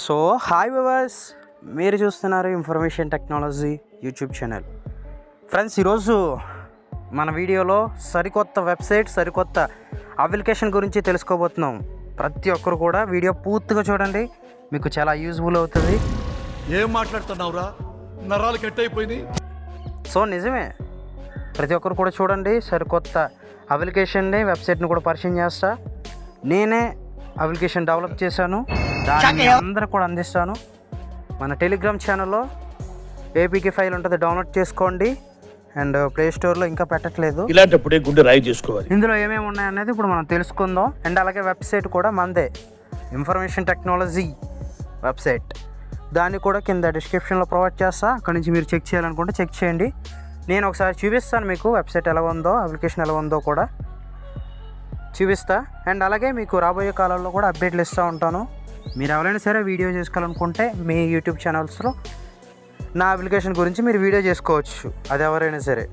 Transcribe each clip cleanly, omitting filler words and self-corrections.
So hi viewers, మీరు చూస్తున్నారు information technology YouTube channel. Friends, ఈరోజు మన వీడియోలో సరికొత్త వెబ్సైట్, సరికొత్త అప్లికేషన్ గురించి తెలుసుకోబోతున్నాం. ప్రతి ఒక్కరు కూడా వీడియో పూర్తిగా చూడండి, మీకు చాలా యూజ్ఫుల్ అవుతుంది. ఏం మాట్లాడుతున్నావురా, నరాలు కట్ అయిపోయింది. సో నిజమే, ప్రతి ఒక్కరు కూడా చూడండి. సరికొత్త అప్లికేషన్ని, వెబ్సైట్ని కూడా పరిచయం చేస్తా. నేనే అప్లికేషన్ డెవలప్ చేశాను, దాన్ని అందరూ కూడా అందిస్తాను. మన టెలిగ్రామ్ ఛానల్లో ఏపీకే ఫైల్ ఉంటుంది, డౌన్లోడ్ చేసుకోండి. అండ్ ప్లే స్టోర్లో ఇంకా పెట్టట్లేదు. ఇలాంటప్పుడే గుండె రాయి చేసుకోవాలి. ఇందులో ఏమేమి ఉన్నాయనేది ఇప్పుడు మనం తెలుసుకుందాం. అండ్ అలాగే వెబ్సైట్ కూడా మనదే, ఇన్ఫర్మేషన్ టెక్నాలజీ వెబ్సైట్. దాన్ని కూడా కింద డిస్క్రిప్షన్లో ప్రొవైడ్ చేస్తా. అక్కడి నుంచి మీరు చెక్ చేయాలనుకుంటే చెక్ చేయండి. నేను ఒకసారి చూపిస్తాను మీకు వెబ్సైట్ ఎలా ఉందో, అప్లికేషన్ ఎలా ఉందో కూడా చూపిస్తా. అండ్ అలాగే మీకు రాబోయే కాలంలో కూడా అప్డేట్లు ఇస్తూ ఉంటాను. మీరు ఎవరైనా సరే వీడియో చేసుకోవాలనుకుంటే మీ యూట్యూబ్ ఛానల్స్లో నా అప్లికేషన్ గురించి మీరు వీడియో చేసుకోవచ్చు. అది ఎవరైనా సరే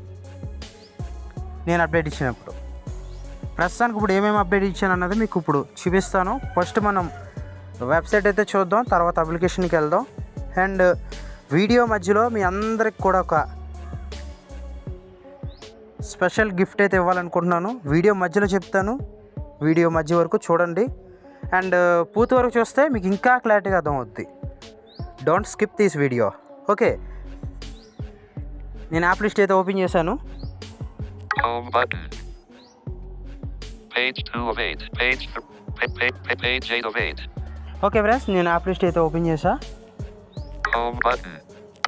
నేను అప్డేట్ ఇచ్చినప్పుడు. ప్రస్తుతానికి ఇప్పుడు ఏమేమి అప్డేట్ ఇచ్చాను అన్నది మీకు ఇప్పుడు చూపిస్తాను. ఫస్ట్ మనం వెబ్సైట్ అయితే చూద్దాం, తర్వాత అప్లికేషన్కి వెళ్దాం. అండ్ వీడియో మధ్యలో మీ అందరికి కూడా ఒక స్పెషల్ గిఫ్ట్ అయితే ఇవ్వాలనుకుంటున్నాను. వీడియో మధ్యలో చెప్తాను, వీడియో మధ్య వరకు చూడండి. అండ్ పూర్తి వరకు చూస్తే మీకు ఇంకా క్లారిటీగా అర్థమవుద్ది. Don't skip this video. Okay, నేను యాప్ లిస్ట్ అయితే ఓపెన్ చేశాను. Home button. Page 2 of 8. Page 8 of 8. Okay friends, నేను యాప్ లిస్ట్ అయితే ఓపెన్ చేశా. Home button.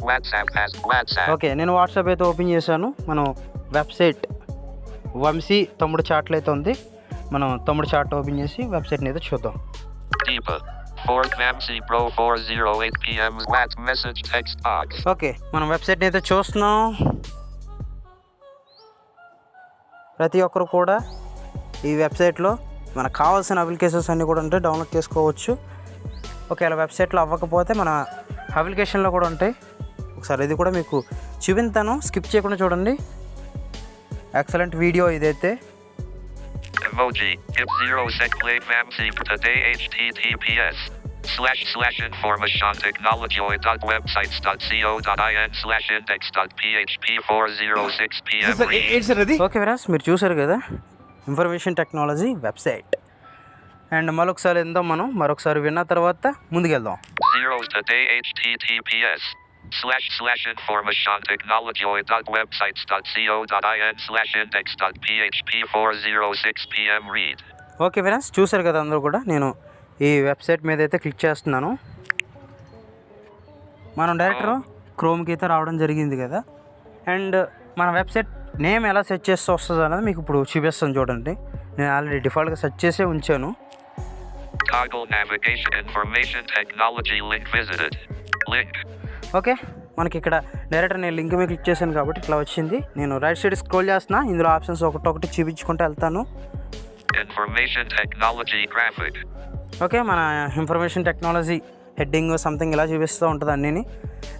WhatsApp. ఓకే, నేను వాట్సాప్ అయితే ఓపెన్ చేశాను. మనం వెబ్సైట్ వంశీ తమ్ముడు చాట్లు అయితే ఉంది. మనం తమ్ముడు చాట్ ఓపెన్ చేసి వెబ్సైట్ని అయితే చూద్దాం. Deepa. 4 Namsi Pro 408 PM. What message text box. Okay, మనం వెబ్సైట్ని అయితే చూస్తున్నాం. ప్రతి ఒక్కరు కూడా ఈ వెబ్సైట్లో మనకు కావాల్సిన అప్లికేషన్స్ అన్నీ కూడా ఉంటాయి, డౌన్లోడ్ చేసుకోవచ్చు. ఒకవేళ వెబ్సైట్లో అవ్వకపోతే మన అప్లికేషన్లో కూడా ఉంటాయి. ఒకసారి ఇది కూడా మీకు చూపిస్తాను, స్కిప్ చేయకుండా చూడండి. ఎక్సలెంట్ వీడియో ఇదైతే. Emoji. Give 0 sec play Namsi today https://informationtechnology.websites.co.in/index.php 406 PM. Okay friends, మీరు చూసారు కదా ఇన్ఫర్మేషన్ టెక్నాలజీ వెబ్సైట్. అండ్ మరొకసారి ఏందో మనం మరొకసారి విన్న తర్వాత ముందుకెళ్దాం. 0 today https://informationtechnology.websites.co.in/index.php 406 PM read. Okay friends, చూసారు కదా అందరూ కూడా. నేను ఈ వెబ్సైట్ మీద అయితే క్లిక్ చేస్తున్నాను. మనం డైరెక్టర్ క్రోమ్కి అయితే రావడం జరిగింది కదా. అండ్ మన వెబ్సైట్ నేమ్ ఎలా సెర్చ్ చేస్తే వస్తుంది అన్నది మీకు ఇప్పుడు చూపిస్తాను చూడండి. నేను ఆల్రెడీ డిఫాల్ట్గా సెర్చ్ చేసే ఉంచాను. Toggle navigation information technology link visited. Link. Okay, మనకి ఇక్కడ డైరెక్ట్ నేను లింక్ మీద క్లిక్ చేశాను కాబట్టి ఇట్లా వచ్చింది. నేను రైట్ సైడ్ స్క్రోల్ చేస్తున్నా, ఇందులో ఆప్షన్స్ ఒకటి చూపించుకుంటూ వెళ్తాను. Information technology graphic. ఓకే, మన ఇన్ఫర్మేషన్ టెక్నాలజీ హెడ్డింగ్ సంథింగ్ ఇలా చూపిస్తూ ఉంటుంది అన్నీ.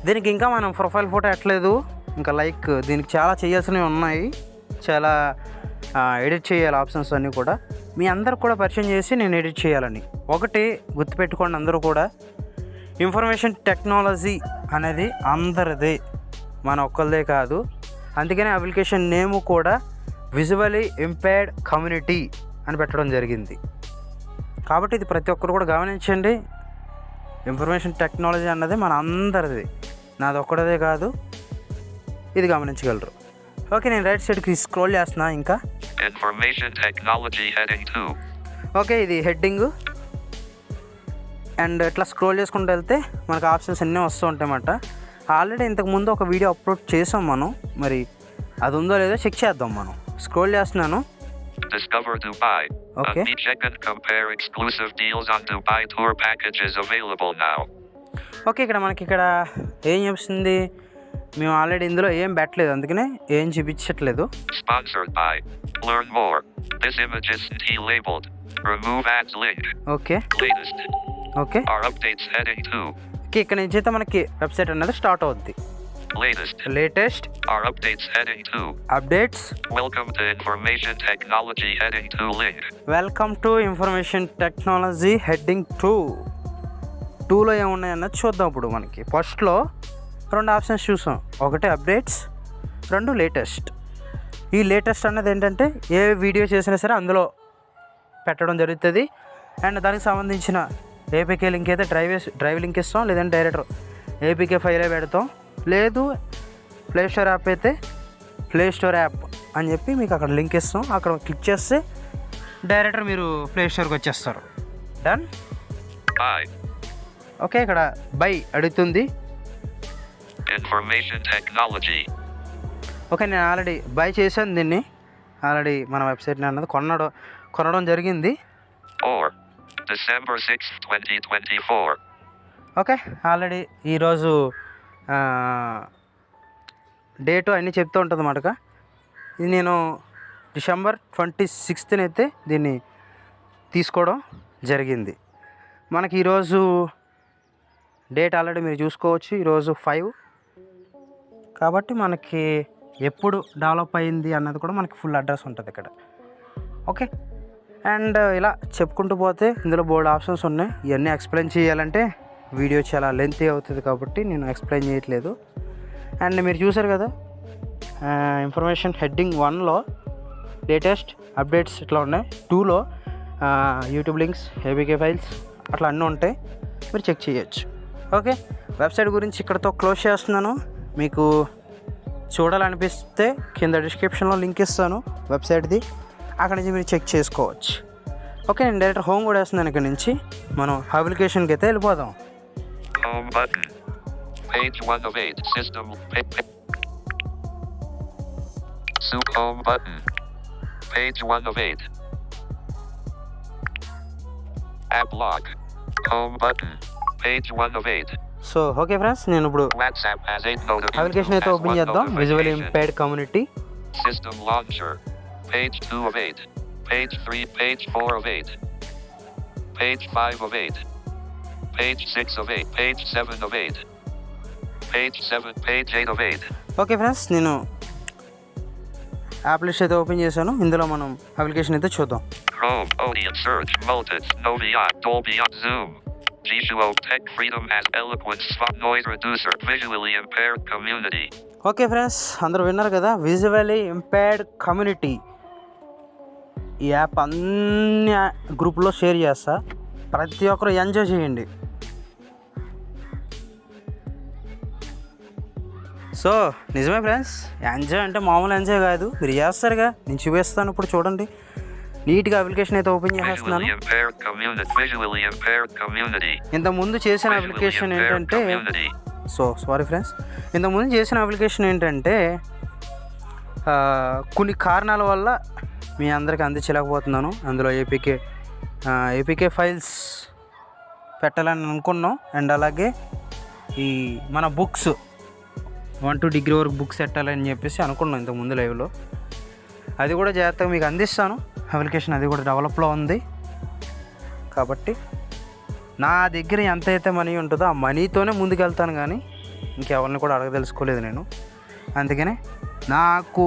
దీనికి ఇంకా మనం ప్రొఫైల్ ఫోటో ఎట్లేదు, ఇంకా లైక్ దీనికి చాలా చేయాల్సినవి ఉన్నాయి, చాలా ఎడిట్ చేయాలి ఆప్షన్స్ అన్నీ కూడా. మీ అందరు కూడా పరిచయం చేసి నేను ఎడిట్ చేయాలని. ఒకటి గుర్తుపెట్టుకోండి అందరూ కూడా, ఇన్ఫర్మేషన్ టెక్నాలజీ అనేది అందరిదే, మన ఒక్కరిదే కాదు. అందుకనే అప్లికేషన్ నేము కూడా విజువలీ ఇంపైర్డ్ కమ్యూనిటీ అని పెట్టడం జరిగింది. కాబట్టి ఇది ప్రతి ఒక్కరు కూడా గమనించండి. ఇన్ఫర్మేషన్ టెక్నాలజీ అన్నది మన అందరిది, నాది ఒక్కడదే కాదు, ఇది గమనించగలరు. ఓకే, నేను రైట్ సైడ్కి స్క్రోల్ చేస్తున్నా. ఇంకా Information technology heading 2. ఓకే, ఇది హెడ్డింగ్. అండ్ ఇట్లా స్క్రోల్ చేసుకుంటూ వెళ్తే మనకు ఆప్షన్స్ అన్నీ వస్తూ ఉంటాయి అన్నమాట. ఆల్రెడీ ఇంతకుముందు ఒక వీడియో అప్లోడ్ చేసాం మనం, మరి అది ఉందో లేదో చెక్ చేద్దాం. మనం స్క్రోల్ చేస్తున్నాను. Discover Dubai. Okay. Check and compare exclusive deals on Dubai tour packages available now. Okay, ఇక్కడ మనకి ఇక్కడ ఏం చూపిస్తుంది, మేము ఆల్రెడీ ఇందులో ఏం పెట్టలేదు, అందుకనే ఏం చూపించట్లేదు. Sponsored by. Learn more. This image is T-labeled. Remove ads link. Okay Latest. Okay Our updates heading 2. Okay, ఇక్కడ నుంచి అయితే మనకి వెబ్సైట్ అనేది స్టార్ట్ అవుద్ది. Latest Our updates heading 2. Updates. Welcome to Information Technology heading 2 link. Welcome to information technology heading 2లో ఏమున్నాయన్నది చూద్దాం. ఇప్పుడు మనకి ఫస్ట్లో 2 ఆప్షన్స్ చూసాం. ఒకటి అప్డేట్స్, 2 లేటెస్ట్. ఈ లేటెస్ట్ అన్నది ఏంటంటే ఏ వీడియో చేసినా సరే అందులో పెట్టడం జరుగుతుంది. అండ్ దానికి సంబంధించిన ఏపీకే లింక్ అయితే డ్రైవ్ లింక్ ఇస్తాం, లేదంటే డైరెక్ట్ ఏపీకే ఫైలే పెడతాం. లేదు ప్లే స్టోర్ యాప్ అయితే ప్లే స్టోర్ యాప్ అని చెప్పి మీకు అక్కడ లింక్ ఇస్తాం. అక్కడ క్లిక్ చేస్తే డైరెక్టర్ మీరు ప్లే స్టోర్కి వచ్చేస్తారు. డన్. Buy. ఓకే, ఇక్కడ బై అడుగుతుంది. Information Technology. ఓకే, నేను ఆల్రెడీ బై చేశాను. దీన్ని ఆల్రెడీ మన వెబ్సైట్ని అన్నది కొనడం జరిగింది. Or December 6th, 2024. Okay, already ఈరోజు డేటు అన్నీ చెప్తూ ఉంటుంది అన్నమాట. ఇది నేను డిసెంబర్ 26th అయితే దీన్ని తీసుకోవడం జరిగింది. మనకి ఈరోజు డేట్ ఆల్రెడీ మీరు చూసుకోవచ్చు. ఈరోజు 5 కాబట్టి మనకి ఎప్పుడు డెవలప్ అయింది అన్నది కూడా మనకి ఫుల్ అడ్రస్ ఉంటుంది ఇక్కడ. ఓకే, అండ్ ఇలా చెప్పుకుంటూ పోతే ఇందులో బోర్డు ఆప్షన్స్ ఉన్నాయి. ఇవన్నీ ఎక్స్ప్లెయిన్ చేయాలంటే వీడియో చాలా లెంతీ అవుతుంది కాబట్టి నేను ఎక్స్ప్లెయిన్ చేయట్లేదు. అండ్ మీరు చూసారు కదా, ఇన్ఫర్మేషన్ హెడ్డింగ్ 1లో లేటెస్ట్ అప్డేట్స్ ఇట్లా ఉన్నాయి. 2లో యూట్యూబ్ లింక్స్, ఏబీకే ఫైల్స్ అట్లా అన్నీ ఉంటాయి, మీరు చెక్ చేయొచ్చు. ఓకే, వెబ్సైట్ గురించి ఇక్కడతో క్లోజ్ చేస్తున్నాను. మీకు చూడాలనిపిస్తే కింద డిస్క్రిప్షన్లో లింక్ ఇస్తాను వెబ్సైట్ది, అక్కడ నుంచి మీరు చెక్ చేసుకోవచ్చు. ఓకే, నేను డైరెక్ట్ హోమ్ కూడా వేస్తున్నాను. ఇక్కడ నుంచి మనం అప్లికేషన్కి అయితే వెళ్ళిపోదాం. Home button. Page 1 of 8. System. Soup home button. Page 1 of 8. App log. Home button. Page 1 of 8. So okay friends, నేను ఇప్పుడు WhatsApp has 8 notifications. అప్లికేషన్ అయితే ఓపెన్ చేద్దాం. Visual impaired community. System launcher. Page 2 of 8. Page 3. Page 4 of 8. Page 5 of 8. Page 6 of 8. Page 7 of 8. Page 7. Page 8 of 8. Okay friends, నేను app list అయితే open చేశాను. ఇందులో మనం application అయితే చూద్దాం. Chrome, Audience Search, Multits, Novia, Dolby, Zoom. G2O, Tech Freedom as Eloquence, Spot Noise Reducer, Visually Impaired Community. Okay friends, అందరూ విన్నారు కదా, విజువల్లీ ఇంపైర్డ్ కమ్యూనిటీ. ఈ యాప్ అన్ని గ్రూప్లో షేర్ చేస్తా, ప్రతి ఒక్కరు ఎంజాయ్ చేయండి. సో నిజమే ఫ్రెండ్స్, ఎంజాయ్ అంటే మామూలు ఎంజాయ్ కాదు, మీరు చేస్తారుగా. నేను చూపిస్తాను ఇప్పుడు చూడండి. నీట్గా అప్లికేషన్ అయితే ఓపెన్ చేస్తున్నాను. ఇంతకుముందు చేసిన అప్లికేషన్ ఏంటంటే సారీ ఫ్రెండ్స్, ఇంతకుముందు చేసిన అప్లికేషన్ ఏంటంటే కొన్ని కారణాల వల్ల మీ అందరికీ అందించలేకపోతున్నాను. అందులో ఏపీకే ఫైల్స్ పెట్టాలని అనుకున్నాం. అండ్ అలాగే ఈ మన బుక్స్ 1 to డిగ్రీ వరకు బుక్స్ పెట్టాలని చెప్పేసి అనుకున్నాం ఇంతకుముందు లైవ్లో. అది కూడా జాగ్రత్తగా మీకు అందిస్తాను. అప్లికేషన్ అది కూడా డెవలప్లో ఉంది కాబట్టి నా దగ్గర ఎంత అయితే మనీ ఉంటుందో ఆ మనీతోనే ముందుకెళ్తాను, కానీ ఇంకెవరిని కూడా అడగదలుచుకోలేదు నేను. అందుకనే నాకు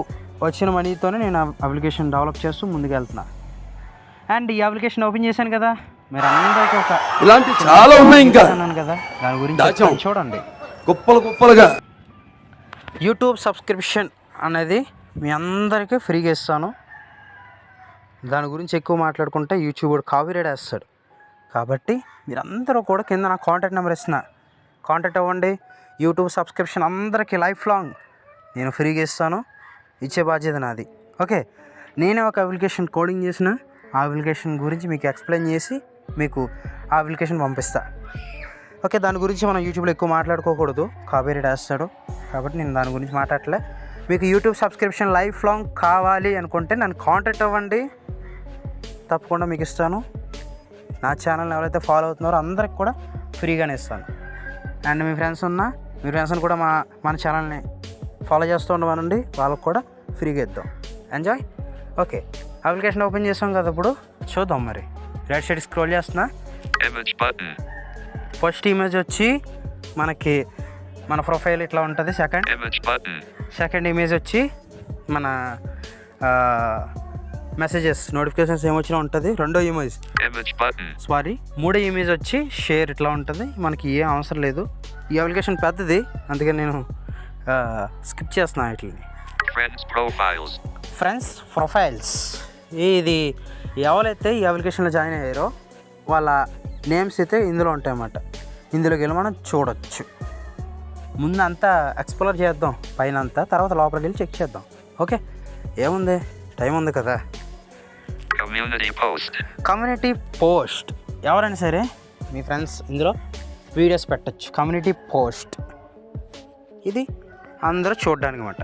వచ్చిన మనీతోనే నేను అప్లికేషన్ డెవలప్ చేస్తూ ముందుకెళ్తున్నా. అండ్ ఈ అప్లికేషన్ ఓపెన్ చేశాను కదా, మీరు అందరికీ ఒక ఇలాంటి చాలా ఉన్నాయి ఇంకా అన్నాను కదా, దాని గురించి చూడండి. కుప్పలుగా యూట్యూబ్ సబ్స్క్రిప్షన్ అనేది మీ అందరికీ ఫ్రీగా ఇస్తాను. దాని గురించి ఎక్కువ మాట్లాడుకుంటే యూట్యూబ్ కూడా కాపీరైట్ వేస్తాడు. కాబట్టి మీరందరూ కూడా కింద నా కాంటాక్ట్ నెంబర్ ఇస్తున్నా, కాంటాక్ట్ అవ్వండి. యూట్యూబ్ సబ్స్క్రిప్షన్ అందరికీ లైఫ్ లాంగ్ నేను ఫ్రీగా ఇస్తాను, ఇచ్చే బాధ్యత నాది. ఓకే, నేనే ఒక అప్లికేషన్ కోడింగ్ చేసిన, ఆ అప్లికేషన్ గురించి మీకు ఎక్స్ప్లెయిన్ చేసి మీకు ఆ అప్లికేషన్ పంపిస్తా. ఓకే, దాని గురించి మనం యూట్యూబ్లో ఎక్కువ మాట్లాడుకోకూడదు, కాపీరైట్ వేస్తాడు. కాబట్టి నేను దాని గురించి మాట్లాడలే. మీకు యూట్యూబ్ సబ్స్క్రిప్షన్ లైఫ్ లాంగ్ కావాలి అనుకుంటే నన్ను కాంటాక్ట్ అవ్వండి, తప్పకుండా మీకు ఇస్తాను. నా ఛానల్ని ఎవరైతే ఫాలో అవుతున్నారో అందరికి కూడా ఫ్రీగానే ఇస్తాను. అండ్ మీ ఫ్రెండ్స్ని కూడా మన ఛానల్ని ఫాలో చేస్తూ ఉండమనండి, వాళ్ళకు కూడా ఫ్రీగా ఇద్దాం. ఎంజాయ్. ఓకే, అప్లికేషన్ ఓపెన్ చేస్తాం కదా, ఇప్పుడు చూద్దాం. మరి రైట్ సైడ్ స్క్రోల్ చేస్తున్నా. ఫస్ట్ ఇమేజ్ వచ్చి మనకి మన ప్రొఫైల్ ఇట్లా ఉంటుంది. Image button. సెకండ్ ఇమేజ్ వచ్చి మన మెసేజెస్ నోటిఫికేషన్స్ ఏమొచ్చినా ఉంటుంది. రెండో ఇమేజ్ Image button. మూడో ఇమేజ్ వచ్చి షేర్ ఇట్లా ఉంటుంది. మనకి ఏం అవసరం లేదు. ఈ అప్లికేషన్ పెద్దది, అందుకని నేను స్కిప్ చేస్తున్నాను వీటిని. Friends profiles. ఫ్రెండ్స్ ప్రొఫైల్స్, ఇది ఎవరైతే ఈ అప్లికేషన్లో జాయిన్ అయ్యారో వాళ్ళ నేమ్స్ అయితే ఇందులో ఉంటాయన్నమాట. ఇందులోకి వెళ్ళి మనం చూడొచ్చు. ముందు అంతా ఎక్స్ప్లోర్ చేద్దాం పైన అంతా, తర్వాత లోపలికి వెళ్ళి చెక్ చేద్దాం. ఓకే, ఏముంది, టైం ఉంది కదా. Community post. కమ్యూనిటీ పోస్ట్, ఎవరైనా సరే మీ ఫ్రెండ్స్ ఇందులో వీడియోస్ పెట్టచ్చు. కమ్యూనిటీ పోస్ట్ ఇది అందరూ చూడడానికి అన్నమాట.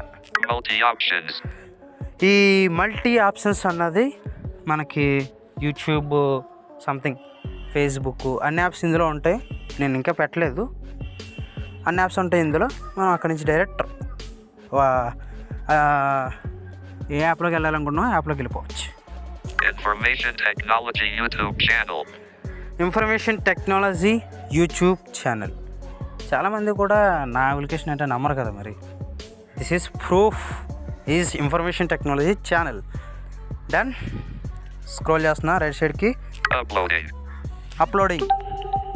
Multi options. ఈ మల్టీ ఆప్షన్స్ అన్నది మనకి యూట్యూబ్, సంథింగ్ ఫేస్బుక్, అన్ని యాప్స్ ఇందులో ఉంటాయి. నేను ఇంకా పెట్టలేదు. అన్ని యాప్స్ ఉంటాయి ఇందులో. మనం అక్కడి నుంచి డైరెక్ట్ ఏ యాప్లోకి వెళ్ళాలనుకుంటున్నామో యాప్లోకి వెళ్ళిపోవచ్చు. Information technology YouTube channel. Information technology YouTube channel. చాలామంది కూడా నా అప్లికేషన్ అంటే నమ్మరు కదా. మరి this is proof is information technology channel. Done. Scroll చేస్తున్నా రైట్ సైడ్కి. Uploading. అప్లోడింగ్,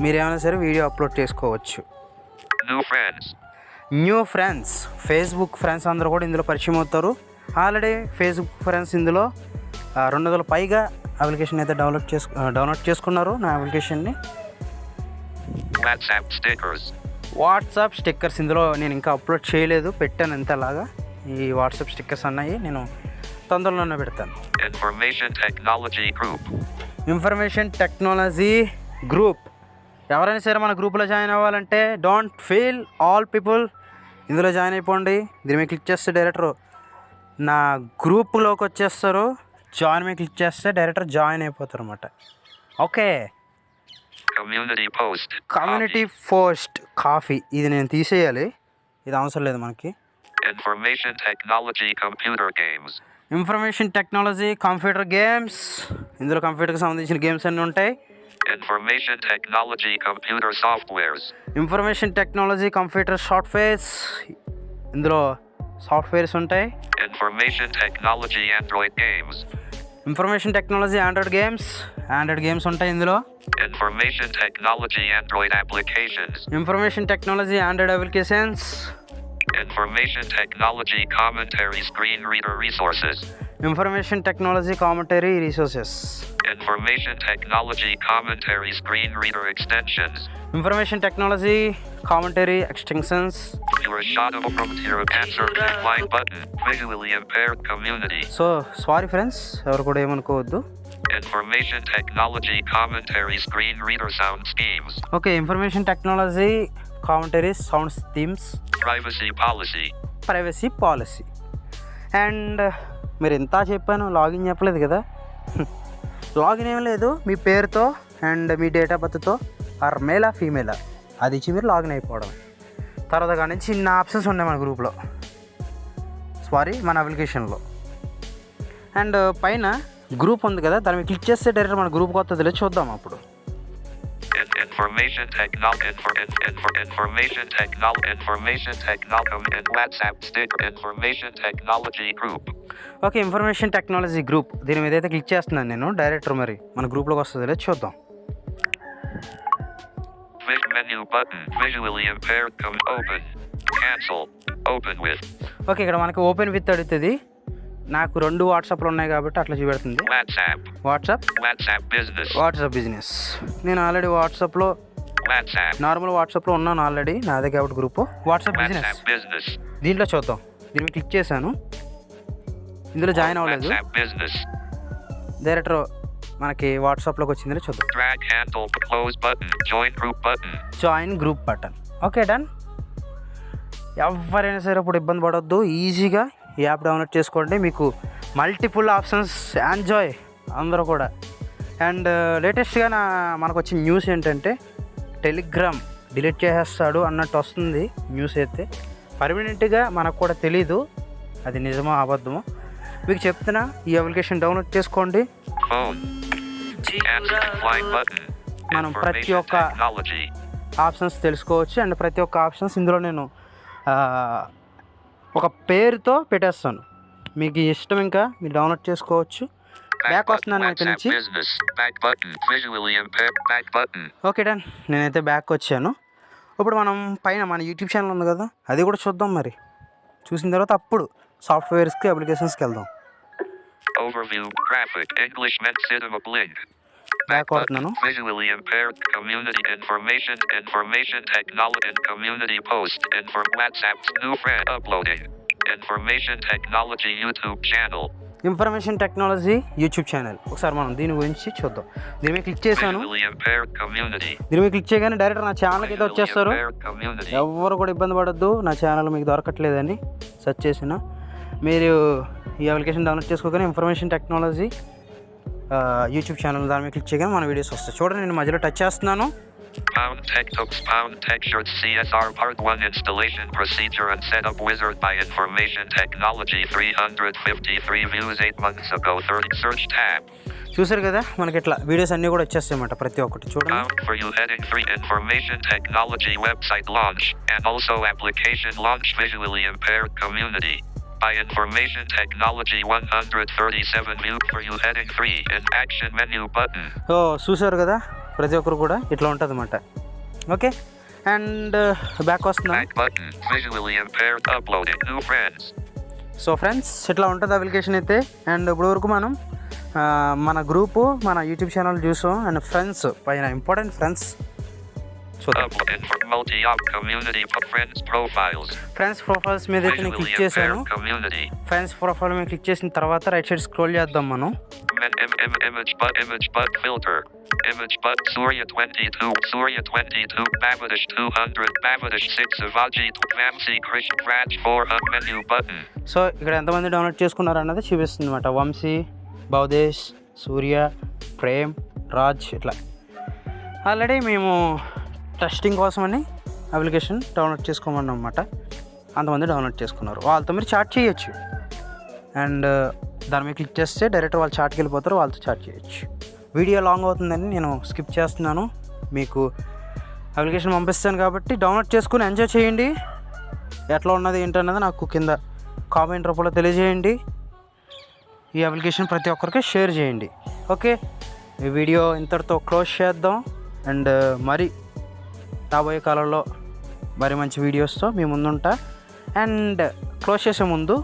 మీరు ఏమైనా సరే వీడియో అప్లోడ్ చేసుకోవచ్చు. New friends. New friends, Facebook friends అందరూ కూడా ఇందులో పరిచయం అవుతారు. ఆల్రెడీ ఫేస్బుక్ ఫ్రెండ్స్ ఇందులో 200 పైగా అప్లికేషన్ అయితే డౌన్లోడ్ చేసుకున్నారు నా అప్లికేషన్ని. WhatsApp stickers. వాట్సాప్ స్టిక్కర్స్ ఇందులో నేను ఇంకా అప్లోడ్ చేయలేదు, పెట్టాను ఇంతలాగా. ఈ వాట్సాప్ స్టిక్కర్స్ అన్నవి నేను తొందరలోనే పెడతాను. Information technology group. Information technology group, ఎవరైనా సరే మన గ్రూప్లో జాయిన్ అవ్వాలంటే డోంట్ ఫీల్ ఆల్ పీపుల్ ఇందులో జాయిన్ అయిపోండి. దీని మీద క్లిక్ చేస్తే డైరెక్టర్ నా గ్రూప్లోకి వచ్చేస్తారు. జాయిన్ మీద క్లిక్ చేస్తే డైరెక్టర్ జాయిన్ అయిపోతారు అన్నమాట. Okay, Community post. Community post coffee, ఇది నేను తీసేయాలి, ఇది అవసరం లేదు మనకి. Information technology computer games. Information technology computer games, ఇందులో కంప్యూటర్కి సంబంధించిన గేమ్స్ అన్నీ ఉంటాయి. Information technology computer softwares. Information technology computer softwares, ఇందులో సాఫ్ట్వేర్స్ ఉంటాయి. Information technology Android games. Information technology Android games ఉంటాయి ఇందులో. Information technology Android applications. Information technology Android applications. Information technology commentary screen reader resources. Information technology commentary resources. Information technology commentary screen reader extensions. Information technology commentary extensions. You're a shot of from zero answer decline button. Visually impaired community. So sorry friends, ఎవరు కూడా ఏమనుకోవద్దు. Information technology commentary screen reader sound schemes. Okay, information technology commentary sounds themes, Privacy policy. Privacy policy. And మీరు ఎంత చెప్పాను, login చెప్పలేదు కదా. Login ఏం లేదు, మీ పేరుతో అండ్ మీ డేట్ ఆఫ్ బర్త్తో ఆర్ మేలా ఫీమేలా అది ఇచ్చి మీరు లాగిన్ అయిపోవడం. తర్వాత కాడి నుంచి ఇన్ని ఆప్షన్స్ ఉన్నాయి మన గ్రూప్లో, మన అప్లికేషన్లో. అండ్ పైన గ్రూప్ ఉంది కదా, దాని మీద క్లిక్ చేస్తే డైరెక్ట్ మన గ్రూప్ కొత్తది లేదు, చూద్దాం అప్పుడు. Information technology and WhatsApp stick. Information technology group. Okay, information technology group, దీని మీద అయితే క్లిక్ చేస్తున్నాను నేను. డైరెక్టర్ మరి మన గ్రూప్లోకి వస్తుంది లేదు, చూద్దాం. Menu button. Visually impaired. Open. Cancel. Open with. Okay, ఇక్కడ మనకి ఓపెన్ విత్ అడుగుతుంది. నాకు 2 వాట్సాప్లు ఉన్నాయి కాబట్టి అట్లా చూపెడుతుంది. WhatsApp business. నేను ఆల్రెడీ వాట్సాప్లో నార్మల్ వాట్సాప్లో ఉన్నాను ఆల్రెడీ, నాదే కాబట్టి గ్రూప్. వాట్సాప్ బిజినెస్ దీంట్లో చూద్దాం. దీని మీద క్లిక్ చేశాను, ఇందులో జాయిన్ అవ్వలేదు. డైరెక్టర్ మనకి వాట్సాప్లోకి వచ్చిందని చూద్దాం. Join group button. Okay, done. ఎవరైనా సరే ఇప్పుడు ఇబ్బంది పడవద్దు, ఈజీగా ఈ యాప్ డౌన్లోడ్ చేసుకోండి. మీకు మల్టిపుల్ ఆప్షన్స్, ఎంజాయ్ అందరూ కూడా. అండ్ లేటెస్ట్గా మనకు వచ్చిన న్యూస్ ఏంటంటే టెలిగ్రామ్ డిలీట్ చేసేస్తాడు అన్నట్టు వస్తుంది న్యూస్. అయితే పర్మనెంట్గా మనకు కూడా తెలీదు అది నిజమో అబద్ధమో. మీకు చెప్తున్నా, ఈ అప్లికేషన్ డౌన్లోడ్ చేసుకోండి. మనం ప్రతి ఒక్క ఆప్షన్స్ తెలుసుకోవచ్చు. అండ్ ప్రతి ఒక్క ఆప్షన్స్ ఇందులో నేను ఒక పేరుతో పెట్టేస్తాను. మీకు ఇష్టం ఇంకా మీరు డౌన్లోడ్ చేసుకోవచ్చు. బ్యాక్ వస్తున్నాను అయితే నుంచి. Business. Back button. Visually impaired. Back button. Okay done. నేనైతే బ్యాక్ వచ్చాను. ఇప్పుడు మనం పైన మన యూట్యూబ్ ఛానల్ ఉంది కదా, అది కూడా చూద్దాం. మరి చూసిన తర్వాత అప్పుడు సాఫ్ట్వేర్స్కి అప్లికేషన్స్కి వెళ్దాం. Overview. Graphic. English meant cinema blink. Back వస్తున్నాను. Visually impaired. Community information. Information technology and community post. WhatsApp. New friend uploading. Information technology YouTube channel. Information technology YouTube channel. ఒకసారి మనం దీని గురించి చూద్దాం. దీని మీద క్లిక్ చేశాను. Visually impaired community. దీని మీద క్లిక్ చేయగానే డైరెక్ట్ నా ఛానల్కి అయితే వచ్చేస్తారు. Impaired community. ఎవరు కూడా ఇబ్బంది పడద్దు. నా ఛానల్ మీకు దొరకట్లేదని సెర్చ్ చేసిన మీరు ఈ అప్లికేషన్ డౌన్లోడ్ చేసుకోగానే ఇన్ఫర్మేషన్ టెక్నాలజీ యూట్యూబ్ ఛానల్ దాని మీద క్లిక్ చేయగానే మన వీడియోస్ వస్తాయి. చూడండి, నేను మధ్యలో టచ్ చేస్తున్నాను. Pound Tech Talks Pound Tech Short CSR Part 1 Installation Procedure and Setup Wizard by Information Technology 353 views 8 months ago. 30 Search tab. చూసారు కదా, మనకి ఇట్లా వీడియోస్ అన్నీ కూడా వచ్చేస్తాయన్నమాట ప్రతి ఒక్కటి. చూడండి. Pound for you heading 3 Information Technology website launch and also application launch visually impaired community. By Information Technology 137 view for you heading 3 in action menu button. So చూసారు కదా, ప్రతి ఒక్కరు కూడా ఇట్లా ఉంటుంది అన్నమాట. ఓకే, అండ్ బ్యాక్ వస్తున్నాం. Back button. Visually impaired uploading new friends. So friends, ఇట్లా ఉంటుంది అప్లికేషన్ అయితే. అండ్ ఇప్పుడు వరకు మనం మన గ్రూపు, మన యూట్యూబ్ ఛానల్ చూసాం. అండ్ ఫ్రెండ్స్ పైన ఇంపార్టెంట్ ఫ్రెండ్స్ చూద్దాం. Uploading for multi-op community friends profiles. Friends profiles మీద అయితే నేను Visually క్లిక్ చేశాను. impaired community. ఫ్రెండ్స్ ప్రొఫైల్ మీద క్లిక్ చేసిన తర్వాత రైట్ సైడ్ స్క్రోల్ చేద్దాం మనం. Image but filter. Image but Surya 22, Surya 22, Bangladesh 200, Bangladesh 6, Avaji, Vamsi, Krish, Raj 4, menu button. So ఇక్కడ ఎంతమంది డౌన్లోడ్ చేసుకున్నారు అన్నది చూపిస్తుంది అనమాట. వంశీ, భవదేశ్, సూర్య, ప్రేమ్, రాజ్, ఇట్లా ఆల్రెడీ మేము టెస్టింగ్ కోసమని అప్లికేషన్ డౌన్లోడ్ చేసుకోమన్నాం అనమాట. అంతమంది డౌన్లోడ్ చేసుకున్నారు. వాళ్ళతో మీరు చాట్ చేయొచ్చు. అండ్ దాని మీద క్లిక్ చేస్తే డైరెక్ట్ వాళ్ళు చాట్కి వెళ్ళిపోతారు, వాళ్ళతో చాట్ చేయొచ్చు. వీడియో లాంగ్ అవుతుందని నేను స్కిప్ చేస్తున్నాను. మీకు అప్లికేషన్ పంపిస్తాను కాబట్టి డౌన్లోడ్ చేసుకుని ఎంజాయ్ చేయండి. ఎట్లా ఉన్నది ఏంటన్నది నాకు కింద కామెంట్ రూపంలో తెలియజేయండి. ఈ అప్లికేషన్ ప్రతి ఒక్కరికి షేర్ చేయండి. ఓకే, ఈ వీడియో ఇంతటితో క్లోజ్ చేద్దాం. అండ్ మరి రాబోయే కాలంలో మరి మంచి వీడియోస్తో మీ ముందుంటా. అండ్ క్లోజ్ చేసే ముందు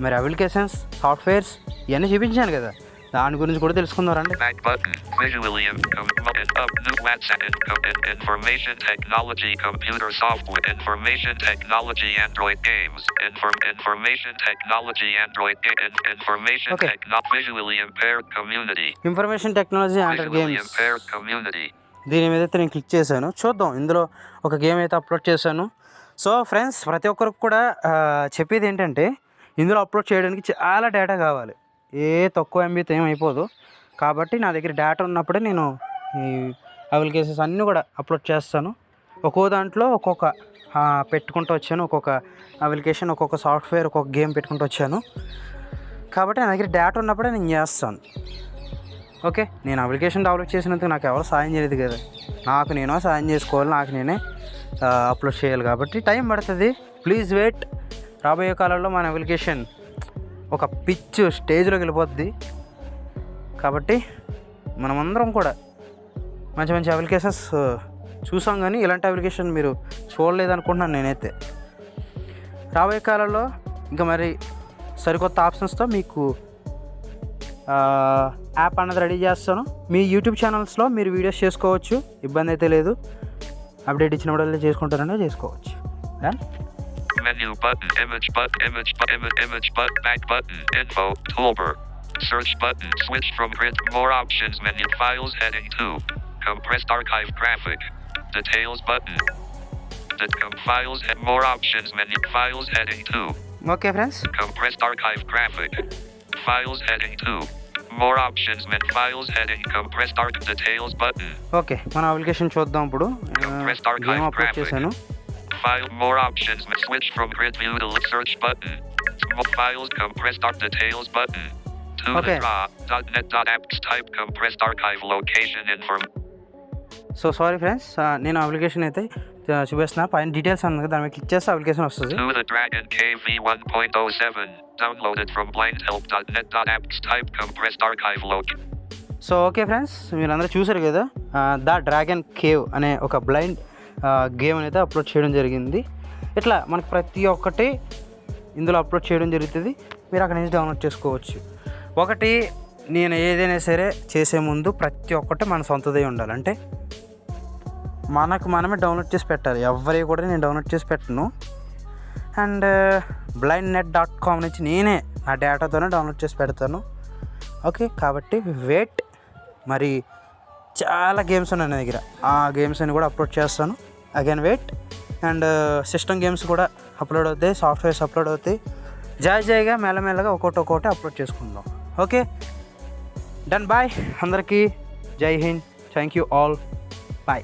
మరి అప్లికేషన్స్, సాఫ్ట్వేర్స్ ఇవన్నీ చూపించాను కదా, దాని గురించి కూడా తెలుసుకుందారండి. Back button. Visually up new WhatsApp information technology computer software information technology Android games information technology Android information Okay. visually impaired community. Information technology Android Visually games, impaired community. దీని మీద అయితే నేను క్లిక్ చేశాను. చూద్దాం, ఇందులో ఒక గేమ్ అయితే upload చేశాను. సో ఫ్రెండ్స్, ప్రతి ఒక్కరికి కూడా చెప్పేది ఏంటంటే, ఇందులో అప్లోడ్ చేయడానికి చాలా డేటా కావాలి. ఏ తక్కువ ఎంబీతో ఏమైపోదు. కాబట్టి నా దగ్గర డేటా ఉన్నప్పుడే నేను ఈ అప్లికేషన్స్ అన్నీ కూడా అప్లోడ్ చేస్తాను. ఒక్కో దాంట్లో ఒక్కొక్క పెట్టుకుంటూ వచ్చాను. ఒక్కొక్క అప్లికేషన్, ఒక్కొక్క సాఫ్ట్వేర్, ఒక్కొక్క గేమ్ పెట్టుకుంటూ వచ్చాను. కాబట్టి నా దగ్గర డేటా ఉన్నప్పుడే నేను చేస్తాను. ఓకే, నేను అప్లికేషన్ డెవలప్ చేసినందుకు నాకు ఎవరు సాయం చేయలేదు కదా, నాకు నేనో సాయం చేసుకోవాలి, నాకు నేనే అప్లోడ్ చేయాలి. కాబట్టి టైం పడుతుంది. Please wait. రాబోయే కాలంలో మన అప్లికేషన్ ఒక పిచ్ స్టేజ్లోకి వెళ్ళిపోద్ది. కాబట్టి మనమందరం కూడా మంచి మంచి అప్లికేషన్స్ చూసాం, కానీ ఇలాంటి అప్లికేషన్ మీరు చూడలేదనుకుంటున్నాను నేనైతే. రాబోయే కాలంలో ఇంకా మరి సరికొత్త ఆప్షన్స్తో మీకు యాప్ అన్నది రెడీ చేస్తాను. మీ యూట్యూబ్ ఛానల్స్లో మీరు వీడియోస్ చేసుకోవచ్చు, ఇబ్బంది అయితే లేదు. అప్డేట్ ఇచ్చినప్పుడు చేసుకుంటారనే చేసుకోవచ్చు. Menu button, image back button, info, toolbar, search button, switch from grid, more options menu, files heading 2, compressed archive graphic, details button, files and more options menu, files heading 2. Okay friends, Compressed archive graphic, files heading 2, more options menu, files heading, compressed details button. Okay, మన application చూద్దాం. ఇప్పుడు Compressed archive game upload graphic. చేశాను. File more options. Switch from grid view to search button. Files compressed details button. To Okay. the .net.apps type compressed archive location inform. So sorry friends, నేను application అయితే చూపిస్తున్నా. పైన details ఉంది కదా, దాని మీద click చేస్తే అప్లికేషన్ వస్తుంది. To the Dragon KV 1.07, downloaded from blindhelp.net.apps, type compressed archive load. So okay friends, మీరందరూ చూసారు కదా, ద డ్రాగన్ కేవ్ అనే ఒక బ్లైండ్ గేమ్ అనేది అప్లోడ్ చేయడం జరిగింది. ఇట్లా మనకు ప్రతి ఒక్కటి ఇందులో అప్లోడ్ చేయడం జరుగుతుంది. మీరు అక్కడ నుంచి డౌన్లోడ్ చేసుకోవచ్చు. ఒకటి, నేను ఏదైనా సరే చేసే ముందు ప్రతి ఒక్కటి మన సొంతదై ఉండాలి. అంటే మనకు మనమే డౌన్లోడ్ చేసి పెట్టాలి. ఎవరి కూడా నేను డౌన్లోడ్ చేసి పెట్టను. అండ్ blindnet.com నుంచి నేనే నా డేటాతోనే డౌన్లోడ్ చేసి పెడతాను. ఓకే, కాబట్టి వెయిట్. మరి చాలా గేమ్స్ ఉన్నాయి నా దగ్గర, ఆ గేమ్స్ అని కూడా అప్లోడ్ చేస్తాను. Again wait. And system games కూడా అప్లోడ్ అవుతాయి, సాఫ్ట్వేర్స్ అప్లోడ్ అవుతాయి. జాయిగా మెల్లమెల్లగా ఒక్కొక్కటి అప్లోడ్ చేసుకుందాం. Okay, done. బాయ్ అందరికీ. జై హింద్. Thank you all. బాయ్.